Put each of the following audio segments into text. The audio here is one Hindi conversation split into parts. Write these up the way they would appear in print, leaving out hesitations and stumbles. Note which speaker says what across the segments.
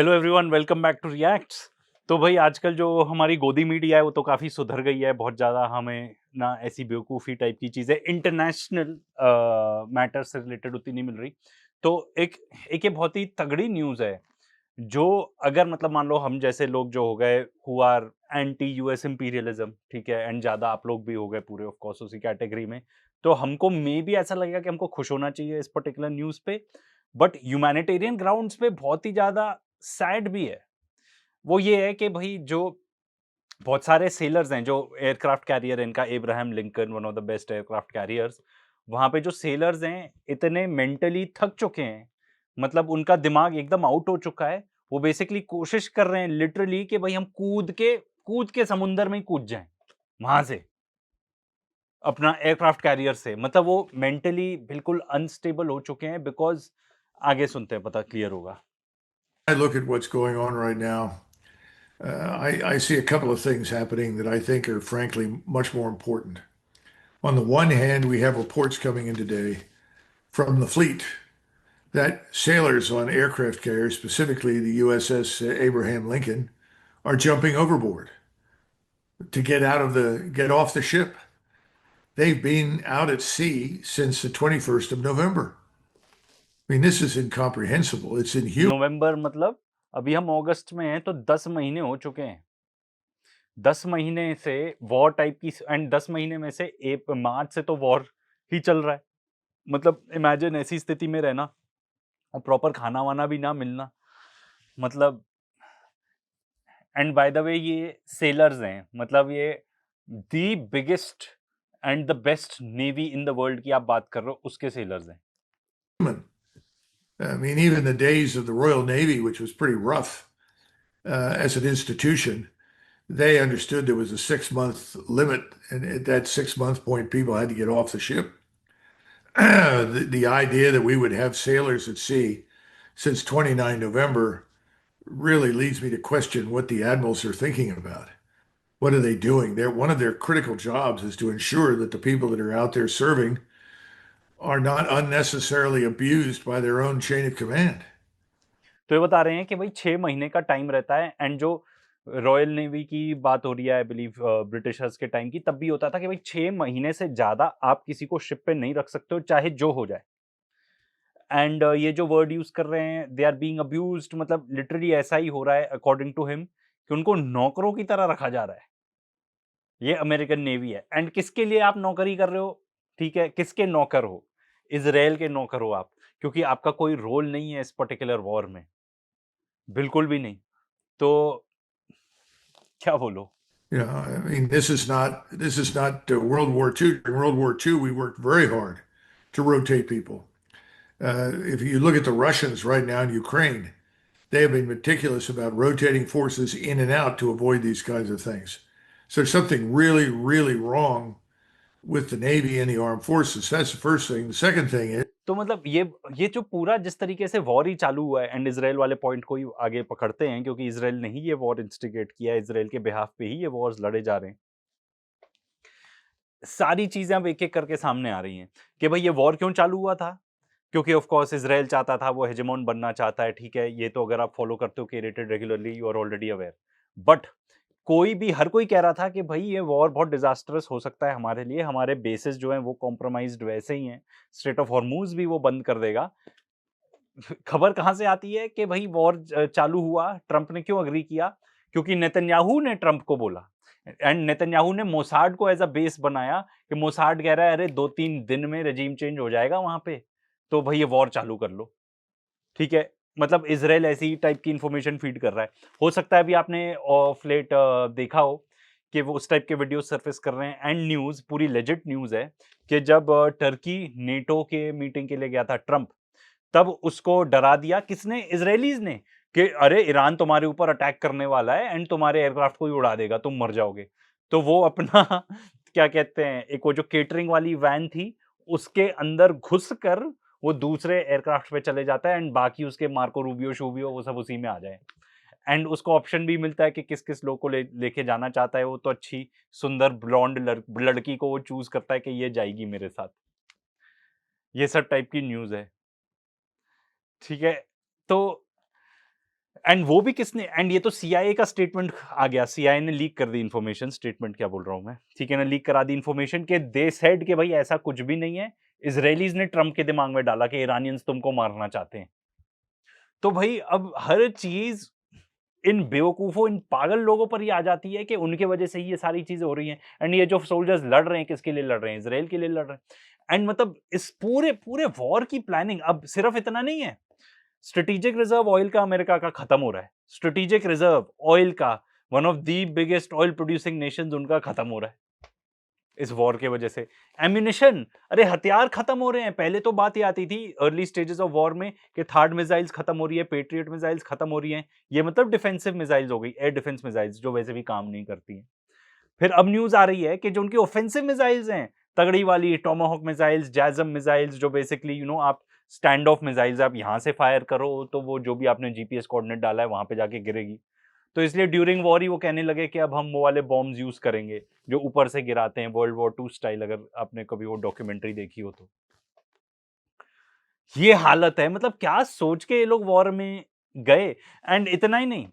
Speaker 1: Hello everyone, welcome back to Reacts. तो भाई आजकल जो हमारी गोदी मीडिया है वो तो काफ़ी सुधर गई है। बहुत ज़्यादा हमें ना ऐसी बेवकूफ़ी टाइप की चीज़ें इंटरनेशनल मैटर से रिलेटेड उतनी नहीं मिल रही। तो एक एक ये बहुत ही तगड़ी न्यूज़ है जो अगर मतलब मान लो हम जैसे लोग जो हो गए who are anti US imperialism, ठीक है, एंड ज़्यादा आप लोग भी हो गए पूरे ऑफ कोर्स उसी कैटेगरी में, तो हमको मे बी ऐसा लगेगा कि हमको खुश होना चाहिए इस पर्टिकुलर न्यूज़ पे। बट ह्यूमैनिटेरियन ग्राउंड्स पे बहुत ही ज़्यादा सैड भी है। वो ये है कि भई जो बहुत सारे सेलर्स हैं, जो एयरक्राफ्ट कैरियर है इनका Abraham Lincoln, one of the best aircraft carriers. वहाँ पे जो सेलर्स हैं, इतने मेंटली थक चुके हैं, मतलब उनका दिमाग एकदम आउट हो चुका है। वो बेसिकली कोशिश कर रहे हैं लिटरली कि भई हम कूद के समुंदर में ही कूद जाएँ, वहाँ से, अपना एयरक्राफ्ट कैरियर से। मतलब वो मेंटली बिल्कुल अनस्टेबल हो चुके हैं बिकॉज़ आगे सुनते हैं, पता क्लियर होगा।
Speaker 2: I look at what's going on right now. I see a couple of things happening that I think are frankly much more important. On the one hand, we have reports coming in today from the fleet that sailors on aircraft carriers, specifically the USS Abraham Lincoln, are jumping overboard to get off the ship. They've been out at sea since the 21st of November. I mean, this is incomprehensible. It's inhuman.
Speaker 1: नवंबर मतलब अभी हम अगस्त में हैं, तो 10 महीने हो चुके हैं। 10 महीने से वॉर टाइप की, एंड 10 महीने में से मार्च से तो वॉर ही चल रहा है। मतलब इमेजिन ऐसी स्थिति में रहना और प्रॉपर खाना-वाना भी ना मिलना। मतलब एंड बाय द वे ये सेलर्स हैं, मतलब ये the biggest and the best navy in the world की आप बात कर रहे हो, उसके सेलर्स हैं।
Speaker 2: I mean, even the days of the Royal Navy, which was pretty rough as an institution, they understood there was a 6 month limit, and at that 6 month point, people had to get off the ship. The idea that we would have sailors at sea since 29 November really leads me to question what the admirals are thinking about. What are they doing? One of their critical jobs is to ensure that the people that are out there serving are not unnecessarily abused by their own chain of command.
Speaker 1: तो ये बता रहे हैं कि भाई 6 महीने का टाइम रहता है, एंड जो रॉयल नेवी की बात हो रही है, आई बिलीव ब्रिटिशर्स के टाइम की, तब भी होता था कि भाई 6 महीने से ज़्यादा आप किसी को शिप पे नहीं रख सकते हो, चाहे जो हो जाए। एंड ये जो वर्ड यूज़ कर रहे हैं, दे आर बीइंग अब्यूज्ड, मतलब लिटरली ऐसा ही हो रहा है अकॉर्डिंग टू हिम कि उनको नौकरों की तरह रखा जा रहा है। ये अमेरिकन नेवी है, एंड किसके लिए आप नौकरी कर रहे हो? ठीक है, किसके नौकर हो? इज़राइल के नौकर हो आप, क्योंकि आपका कोई रोल नहीं है इस पर्टिकुलर वॉर में, बिल्कुल भी नहीं। तो क्या बोलो?
Speaker 2: I mean, this is not World War II. During World War II, we worked very hard to rotate people. If you look at the Russians right now in Ukraine, they have been meticulous about rotating forces in and out to avoid these kinds of things. So there's something really, really wrong with the Navy and the armed forces. That's the first thing. The second thing is,
Speaker 1: तो मतलब ये जो पूरा जिस तरीके से वॉर ही चालू हुआ है, एंड इज़राइल वाले पॉइंट को ही आगे पकड़ते हैं, क्योंकि इज़राइल ने ही ये वॉर इंस्टिगेट किया है, इज़राइल के बिहाफ पे ही ये वॉर्स लड़े जा रहे हैं। सारी चीज़ें अब एक-एक करके सामने आ रही हैं कि भई ये वॉर क्यों चालू हुआ था? क्योंकि ऑफ कोर्स इज़राइल चाहता था, वो हेजेमोन बनना चाहता है, ठीक है? ये तो अगर आप फॉलो करते हो curated regularly, you are already aware. But हर कोई कह रहा था कि भई ये वॉर बहुत डिज़ास्ट्रस हो सकता है हमारे लिए, हमारे बेसेस जो हैं वो कॉम्प्रोमाइज़्ड वैसे ही हैं, स्ट्रेट ऑफ हॉर्मूज़ भी वो बंद कर देगा। खबर कहाँ से आती है कि भई वॉर चालू हुआ, ट्रंप ने क्यों एग्री किया? क्योंकि नेतन्याहू ने ट्रंप को बोला, एंड नेतन्याहू ने मोसाड को एज़ अ बेस बनाया कि मोसाड कह रहा है, अरे 2-3 दिन में रेजिम चेंज हो जाएगा वहाँ पे, तो भई ये वॉर चालू कर लो, ठीक है? मतलब इज़राइल ऐसी टाइप की इन्फॉर्मेशन फीड कर रहा है। हो सकता है अभी आपने ऑफ लेट देखा हो कि वो उस टाइप के वीडियो सर्फेस कर रहे हैं, एंड न्यूज़ पूरी लेजिट न्यूज़ है कि जब टर्की नेटो के मीटिंग के लिए गया था ट्रंप, तब उसको डरा दिया किसने? इज़राइलीज़ ने, कि अरे ईरान तुम्हारे ऊपर अटैक करने वाला है एंड तुम्हारे एयरक्राफ्ट को ही उड़ा देगा, तुम मर जाओगे। तो वो अपना क्या कहते हैं, एक वो जो केटरिंग वाली वैन थी, उसके अंदर घुसकर वो दूसरे एयरक्राफ्ट पे चले जाता है, एंड बाकी उसके मार्को रूबियो-शूबियो वो सब उसी में आ जाएँ। एंड उसको ऑप्शन भी मिलता है कि किस-किस लोग को लेके जाना चाहता है, वो तो अच्छी सुंदर ब्लॉन्ड लड़की को वो चूज़ करता है कि ये जाएगी मेरे साथ। ये सब टाइप की न्यूज़ है। ठीक है? तो एंड वो भी किसने, एंड ये तो सीआईए का स्टेटमेंट आ गया, सीआईए ने लीक कर दी इंफॉर्मेशन, स्टेटमेंट क्या बोल रहा हूं मैं, ठीक है ना, लीक करा दी इंफॉर्मेशन के दे सेड कि भाई ऐसा कुछ भी नहीं है, इजरायलीज ने ट्रम्प के दिमाग में डाला कि ईरानियंस तुमको मारना चाहते हैं। तो भाई अब हर चीज इन बेवकूफों, इन पागल लोगों पर ही आ जाती है कि उनके वजह से ही ये सारी चीजें हो रही हैं। एंड ये जो सोल्जर्स लड़ रहे हैं, किसके लिए लड़ रहे हैं? इसराइल के लिए लड़ रहे हैं। एंड मतलब इस पूरे पूरे वॉर की प्लानिंग अब सिर्फ इतना नहीं है, स्ट्रेटेजिक रिजर्व ऑयल का अमेरिका का खत्म हो रहा है, स्ट्रेटेजिक रिजर्व ऑयल का one of the biggest oil producing Nations उनका खत्म हो रहा है इस वॉर के वजह से। एम्यूनिशन, अरे हथियार खत्म हो रहे हैं। पहले तो बात ये आती थी अर्ली स्टेजेस ऑफ वॉर में कि थार्ड मिसाइल्स खत्म हो रही है, पेट्रियट मिसाइल्स खत्म हो रही हैं, ये मतलब डिफेंसिव मिसाइल्स हो गई, एयर डिफेंस मिसाइल्स जो वैसे भी काम नहीं करती हैं। फिर अब न्यूज आ रही है कि जो उनकी ऑफेंसिव मिसाइल्स हैं, तगड़ी वाली टोमाहॉक मिसाइल्स, जैजम मिसाइल्स, जो बेसिकली आप स्टैंड ऑफ मिसाइल्स, आप यहां से फायर करो तो वो जो भी आपने जीपीएस कोऑर्डिनेट डाला है वहां पे जाके गिरेगी। तो इसलिए ड्यूरिंग वॉर ही वो कहने लगे कि अब हम वो वाले बॉम्ब्स यूज करेंगे जो ऊपर से गिराते हैं, वर्ल्ड वॉर 2 स्टाइल, अगर आपने कभी वो डॉक्यूमेंट्री देखी हो तो। ये हालत है, मतलब क्या सोच के ये लोग वॉर में गए। एंड इतना ही नहीं,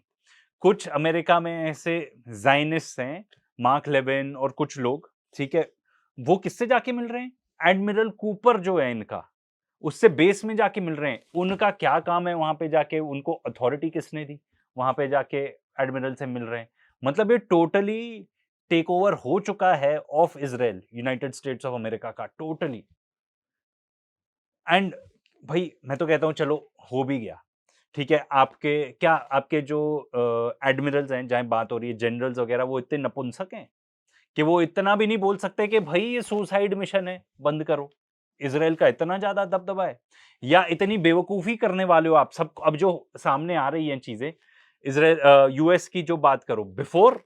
Speaker 1: कुछ अमेरिका में ऐसे जाइनिस्ट हैं, मार्क लेविन और कुछ लोग, ठीक है, वो किससे जाके मिल रहे हैं? एडमिरल कूपर जो है इनका, उससे बेस में जाके मिल रहे हैं। उनका क्या काम है वहां पे जाके, उनको अथॉरिटी किसने दी वहां पे जाके एडमिरल से मिल रहे हैं? मतलब ये टोटली टेक ओवर हो चुका है of Israel, United states of America का, टोटली। एंड भाई मैं तो कहता हूं चलो हो भी गया, ठीक है, आपके क्या, आपके जो एडमिरल्स हैं, जहां बात हो रही है जनरल्स वगैरह, वो इतने नपुंसक हैं कि वो इतना भी नहीं बोल सकते कि भाई ये सुसाइड मिशन है, बंद करो। इसराइल का इतना ज्यादा दबदबा है, या इतनी बेवकूफी करने वाले हो आप सब? अब जो सामने आ रही हैं चीजें, इसराइल यूएस की जो बात करो, बिफोर,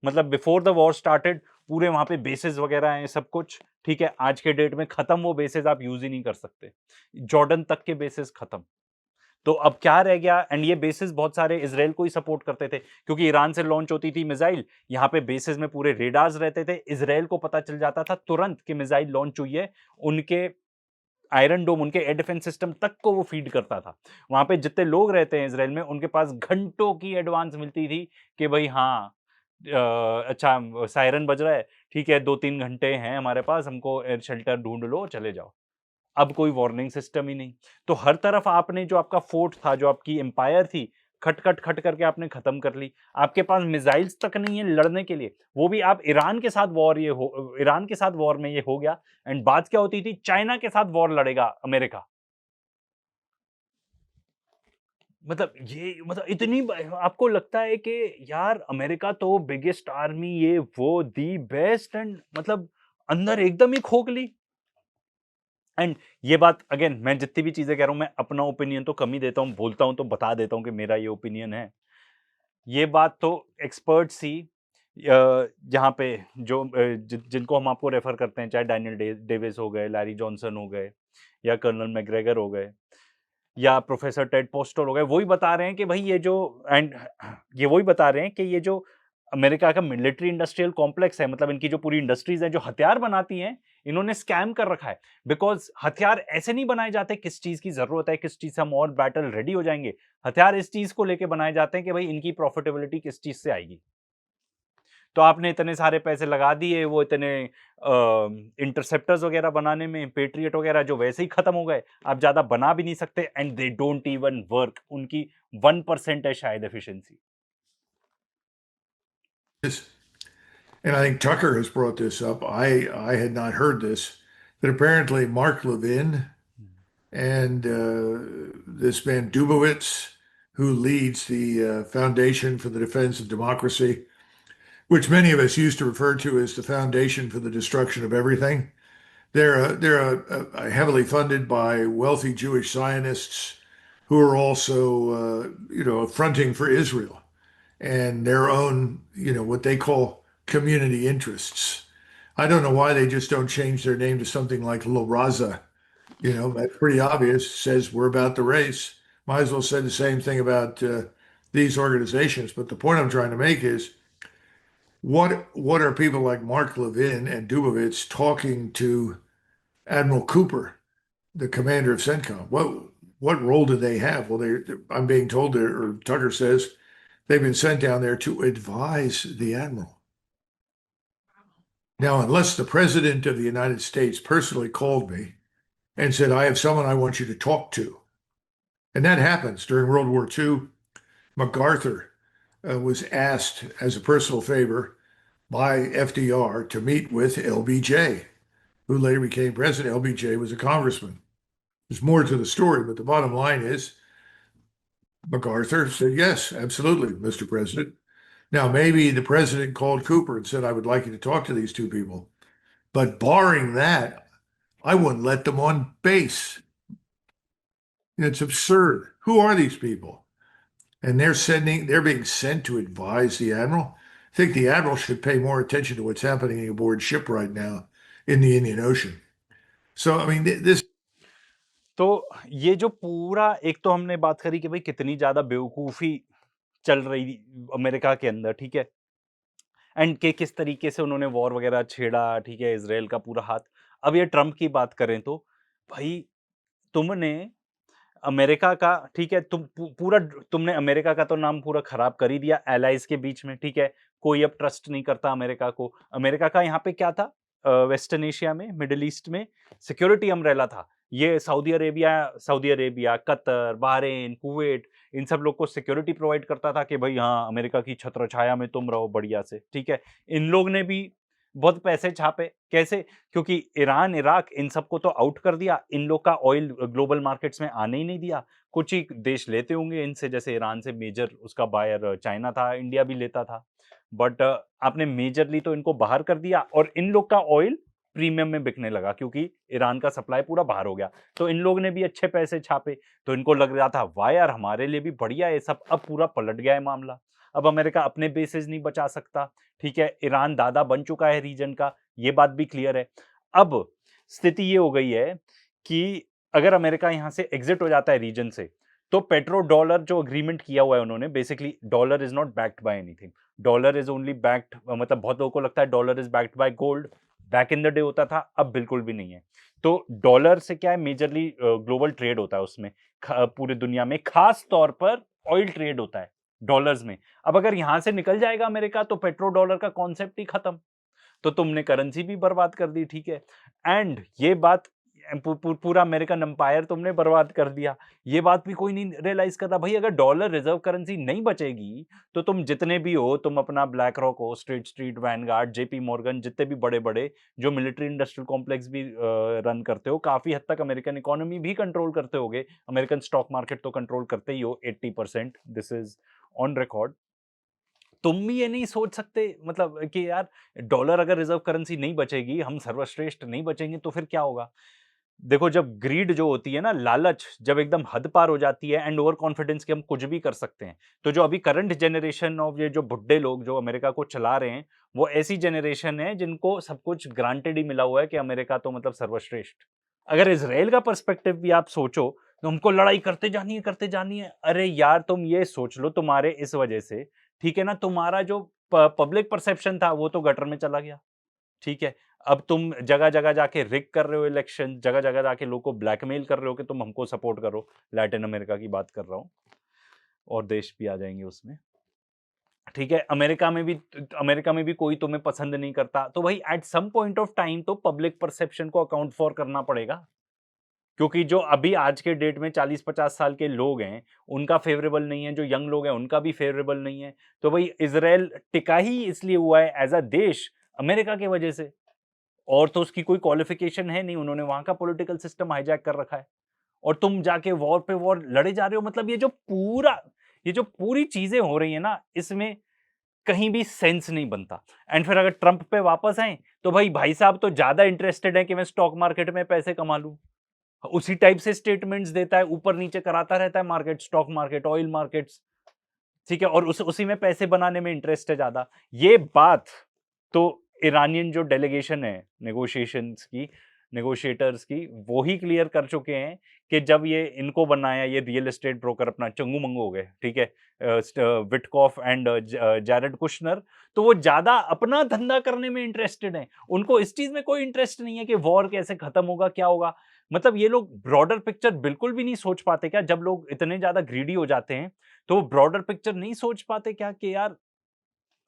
Speaker 1: मतलब बिफोर द वॉर स्टार्टेड, पूरे वहां पे बेसिस वगैरह हैं, सब कुछ ठीक है। आज के डेट में खत्म, वो बेसिस आप यूज ही नहीं कर सकते, जॉर्डन तक के बेसिस खत्म। तो अब क्या रह गया? एंड ये बेसिस बहुत सारे इसराइल को ही सपोर्ट करते थे, क्योंकि ईरान से लॉन्च होती थी मिसाइल, यहाँ पे बेसिस में पूरे रेडार्स रहते थे, इसराइल को पता चल जाता था तुरंत कि मिसाइल लॉन्च हुई है, उनके आयरन डोम, उनके एयर डिफेंस सिस्टम तक को वो फीड करता था। वहां पे जितने लोग रहते हैं इसराइल में, उनके पास घंटों की एडवांस मिलती थी कि भाई हाँ, अच्छा सायरन बज रहा है, ठीक है, 2-3 घंटे हैं हमारे पास, हमको एयर शेल्टर ढूंढ लो, चले जाओ। अब कोई वार्निंग सिस्टम ही नहीं। तो हर तरफ आपने जो आपका फोर्ट था, जो आपकी एम्पायर थी, खट खट खट करके आपने खत्म कर ली। आपके पास मिसाइल्स तक नहीं है लड़ने के लिए, वो भी आप ईरान के साथ वॉर, ईरान के साथ वॉर में ये हो गया। एंड बात क्या होती थी? चाइना के साथ वॉर लड़ेगा अमेरिका। मतलब ये, मतलब इतनी आपको लगता है कि यार अमेरिका तो बिगेस्ट आर्मी, ये वो दी बेस्ट, एंड मतलब अंदर एकदम ही खोखली। एंड ये बात अगेन, मैं जितनी भी चीजें कह रहा हूं, मैं अपना ओपिनियन तो कम ही देता हूं, बोलता हूं तो बता देता हूं कि मेरा ये ओपिनियन है। ये बात तो एक्सपर्ट्स ही, जहाँ पे जो जिनको हम आपको रेफर करते हैं, चाहे डैनियल डेविस हो गए, लैरी जॉनसन हो गए, या कर्नल मैग्रेगर हो गए, या प्रोफेसर टेड पोस्टल हो गए, वही बता रहे हैं कि भाई ये जो, एंड ये वही बता रहे हैं कि ये जो अमेरिका का मिलिट्री इंडस्ट्रियल कॉम्प्लेक्स है, मतलब इनकी जो पूरी इंडस्ट्रीज हैं जो हथियार बनाती हैं, इन्होंने स्कैम कर रखा है। बिकॉज हथियार ऐसे नहीं बनाए जाते किस चीज की जरूरत है, किस चीज से हम और बैटल रेडी हो जाएंगे। हथियार इस चीज को लेके बनाए जाते हैं कि भाई इनकी प्रॉफिटेबिलिटी किस चीज से आएगी। तो आपने इतने सारे पैसे लगा दिए वो इतने इंटरसेप्टर्स वगैरह बनाने में, पेट्रियट वगैरह, जो वैसे ही खत्म हो गए, आप ज्यादा बना भी नहीं सकते, and they don't even work, उनकी 1% है शायद efficiency.
Speaker 2: This, and I think Tucker has brought this up. I had not heard this, that apparently Mark Levin and this man Dubowitz, who leads the Foundation for the Defense of Democracy, which many of us used to refer to as the Foundation for the Destruction of Everything. They're heavily funded by wealthy Jewish Zionists who are also, fronting for Israel and their own, what they call community interests. I don't know why they just don't change their name to something like La Raza. That's pretty obvious. Says we're about the race. Might as well say the same thing about these organizations. But the point I'm trying to make is, what are people like Mark Levin and Dubovitz talking to Admiral Cooper, the commander of CENTCOM? what role do they have? Well, I'm being told, or Tucker says, they've been sent down there to advise the admiral. Now, unless the president of the United States personally called me and said, I have someone I want you to talk to. And that happens during World War II. MacArthur was asked as a personal favor by FDR to meet with LBJ, who later became president. LBJ was a congressman. There's more to the story, but the bottom line is MacArthur said, yes, absolutely, Mr. President. Now, maybe the president called Cooper and said, I would like you to talk to these two people. But barring that, I wouldn't let them on base. It's absurd. Who are these people? And they're being sent to advise the admiral. I think the admiral should pay more attention to what's happening aboard ship right now in the Indian Ocean. So, I mean, this.
Speaker 1: तो ये जो पूरा, एक तो हमने बात करी कि भाई कितनी ज्यादा बेवकूफी चल रही अमेरिका के अंदर, ठीक है, एंड के किस तरीके से उन्होंने वॉर वगैरह छेड़ा, ठीक है, इजराइल का पूरा हाथ। अब ये ट्रम्प की बात करें तो भाई तुमने अमेरिका का, ठीक है, पूरा तुमने अमेरिका का तो नाम पूरा खराब कर ही दिया एलाइज के बीच में, ठीक है, कोई अब ट्रस्ट नहीं करता अमेरिका को। अमेरिका का यहाँ पे क्या था, वेस्टर्न एशिया में, मिडिल ईस्ट में सिक्योरिटी अम्ब्रेला था। ये Saudi Arabia, Qatar, Bahrain, Kuwait, इन सब लोग को सिक्योरिटी प्रोवाइड करता था कि भाई हाँ, अमेरिका की छत्र छाया में तुम रहो बढ़िया से, ठीक है। इन लोग ने भी बहुत पैसे छापे, कैसे, क्योंकि ईरान, इराक, इन सबको तो आउट कर दिया, इन लोग का ऑयल ग्लोबल मार्केट्स में आने ही नहीं दिया। कुछ ही देश लेते होंगे इनसे, जैसे ईरान से मेजर उसका बायर चाइना था, इंडिया भी लेता था, बट आपने मेजरली तो इनको बाहर कर दिया, और इन लोग का ऑयल प्रीमियम में बिकने लगा क्योंकि ईरान का सप्लाई पूरा बाहर हो गया। तो इन लोग ने भी अच्छे पैसे छापे, तो इनको लग रहा था वाह यार, हमारे लिए भी बढ़िया है सब। अब पूरा पलट गया है मामला। अब अमेरिका अपने बेसेस नहीं बचा सकता, ठीक है, ईरान दादा बन चुका है रीजन का, ये बात भी क्लियर है। अब स्थिति ये हो गई है कि अगर अमेरिका यहां से एग्जिट हो जाता है रीजन से, तो पेट्रो डॉलर जो अग्रीमेंट किया हुआ है उन्होंने, basically dollar is not backed by anything, dollar is only backed, मतलब बहुत लोगों को लगता है dollar is backed by gold, back in the day होता था, अब बिल्कुल भी नहीं है। तो डॉलर से क्या है, मेजरली ग्लोबल ट्रेड होता है उसमें, पूरे दुनिया में, खास तौर पर ऑयल ट्रेड होता है डॉलर्स में। अब अगर यहां से निकल जाएगा अमेरिका, तो पेट्रो डॉलर का कॉन्सेप्ट ही खत्म, तो तुमने करेंसी भी बर्बाद कर दी, ठीक है। एंड ये बात पूरा अमेरिकन एम्पायर तुमने बर्बाद कर दिया, ये बात भी कोई नहीं रियलाइज कर रहा। भाई अगर डॉलर रिजर्व करेंसी नहीं बचेगी, तो तुम जितने भी हो, तुम अपना ब्लैक रॉक हो, स्ट्रीट, वैनगार्ड, जेपी मॉर्गन, जितने भी बड़े बड़े जो मिलिट्री इंडस्ट्रियल कॉम्प्लेक्स भी रन करते हो, काफी हद तक अमेरिकन इकोनॉमी भी कंट्रोल करते होगे, अमेरिकन स्टॉक मार्केट तो कंट्रोल करते ही हो 80%, दिस इज ऑन रिकॉर्ड। तुम भी ये नहीं सोच सकते, मतलब कि यार डॉलर अगर रिजर्व करेंसी नहीं बचेगी, हम सर्वश्रेष्ठ नहीं बचेंगे, तो फिर क्या होगा। देखो, जब ग्रीड जो होती है ना, लालच जब एकदम हद पार हो जाती है, एंड ओवर कॉन्फिडेंस कि हम कुछ भी कर सकते हैं, तो जो अभी करंट जनरेशन ऑफ ये जो बुड्ढे लोग जो अमेरिका को चला रहे हैं, वो ऐसी जनरेशन है जिनको सब कुछ ग्रांटेड ही मिला हुआ है कि अमेरिका तो मतलब सर्वश्रेष्ठ। अगर इसराइल का पर्सपेक्टिव भी आप सोचो, तो हमको लड़ाई करते जानी है। अरे यार, तुम ये सोच लो, तुम्हारे इस वजह से, ठीक है ना, तुम्हारा जो पब्लिक परसेप्शन था वो तो गटर में चला गया, ठीक है। अब तुम जगह जगह जाके रिग कर रहे हो इलेक्शन, जगह जगह जाके लोगों को ब्लैकमेल कर रहे हो कि तुम हमको सपोर्ट करो, लैटिन अमेरिका की बात कर रहा हूं, और देश भी आ जाएंगे उसमें, ठीक है। अमेरिका में भी कोई तुम्हें पसंद नहीं करता, तो भाई at some point of time तो पब्लिक परसेप्शन को अकाउंट फॉर करना पड़ेगा, क्योंकि जो अभी आज के डेट में 40-50 साल के लोग हैं, उनका फेवरेबल नहीं है, जो यंग लोग हैं उनका भी फेवरेबल नहीं है। तो भाई इजराइल टिका ही इसलिए हुआ है एज अ देश अमेरिका की वजह से, और तो उसकी कोई क्वालिफिकेशन है नहीं, उन्होंने वहां का पॉलिटिकल सिस्टम हाईजैक कर रखा है, और तुम जाके वॉर पे वॉर लड़े जा रहे हो। मतलब ये जो पूरी चीजें हो रही है ना, इसमें कहीं भी सेंस नहीं बनता। एंड फिर अगर ट्रंप पे वापस आए, तो भाई साहब तो ज्यादा इंटरेस्टेड है कि मैं स्टॉक मार्केट में पैसे कमा लूं, उसी टाइप से स्टेटमेंट्स देता है, ऊपर नीचे कराता रहता है market, stock market, oil markets, ठीक है, और उसी में पैसे बनाने में इंटरेस्ट है ज्यादा। ये बात तो ईरानियन जो डेलीगेशन है नेगोशिएशंस की, नेगोशिएटर्स की, वो ही क्लियर कर चुके हैं कि जब ये इनको बनाया, ये रियल एस्टेट ब्रोकर अपना चंगू मंगू हो गए, ठीक है, विटकॉफ एंड जैरेड कुशनर, तो वो ज्यादा अपना धंधा करने में इंटरेस्टेड हैं। उनको इस चीज में कोई इंटरेस्ट नहीं है कि वॉर कैसे खत्म होगा, क्या होगा। मतलब ये लोग ब्रॉडर पिक्चर बिल्कुल भी नहीं सोच पाते क्या? जब लोग इतने ज्यादा ग्रीडी हो जाते हैं तो ब्रॉडर पिक्चर नहीं सोच पाते क्या कि यार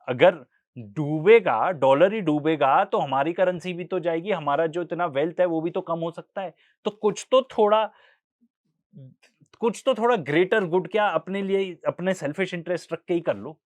Speaker 1: अगर डूबेगा, डॉलर ही डूबेगा तो हमारी करेंसी भी तो जाएगी, हमारा जो इतना वेल्थ है वो भी तो कम हो सकता है। तो कुछ तो थोड़ा ग्रेटर गुड क्या अपने लिए, अपने सेल्फिश इंटरेस्ट रख के ही कर लो।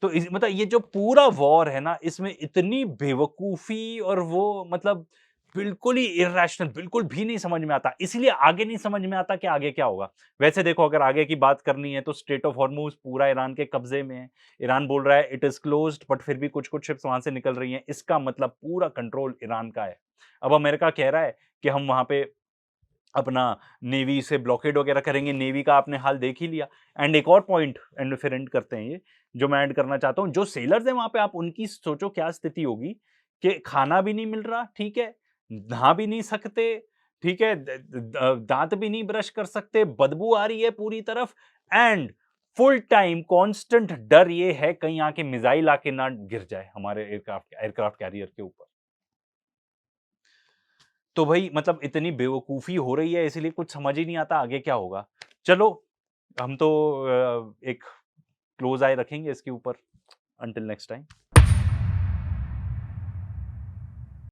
Speaker 1: तो मतलब ये जो पूरा वॉर है ना, इसमें इतनी बेवकूफी और वो मतलब बिल्कुल ही इर्रेशनल, बिल्कुल भी नहीं समझ में आता। इसलिए आगे नहीं समझ में आता कि आगे क्या होगा। वैसे देखो, अगर आगे की बात करनी है तो स्ट्रेट ऑफ हॉर्मूज पूरा ईरान के कब्जे में है। ईरान बोल रहा है इट इज क्लोज्ड, बट फिर भी कुछ-कुछ शिप्स वहां से निकल रही हैं। इसका मतलब पूरा कंट्रोल ईरान का है। अब अमेरिका कह रहा है कि हम वहां पे अपना नेवी से ब्लॉकेड वगैरह करेंगे। नेवी का आपने हाल देख ही लिया। एंड एक और पॉइंट एंड फिर एंड करते हैं ये, जो मैं ऐड करना चाहता हूँ, जो सेलर्स हैं वहां पे, आप उनकी सोचो क्या स्थिति होगी कि खाना भी नहीं मिल रहा, ठीक है, नहा भी नहीं सकते, ठीक है, दांत भी नहीं ब्रश कर सकते, बदबू आ रही है पूरी तरफ, एंड फुल टाइम कांस्टेंट डर ये है कहीं आके मिसाइल आके ना गिर जाए हमारे एयरक्राफ्ट कैरियर के ऊपर। तो भाई मतलब इतनी बेवकूफ़ी हो रही है, इसीलिए कुछ समझ ही नहीं आता आगे क्या होगा। चलो, हम तो एक क्लोज़ आइ रखेंगे इसके ऊपर। Until next time.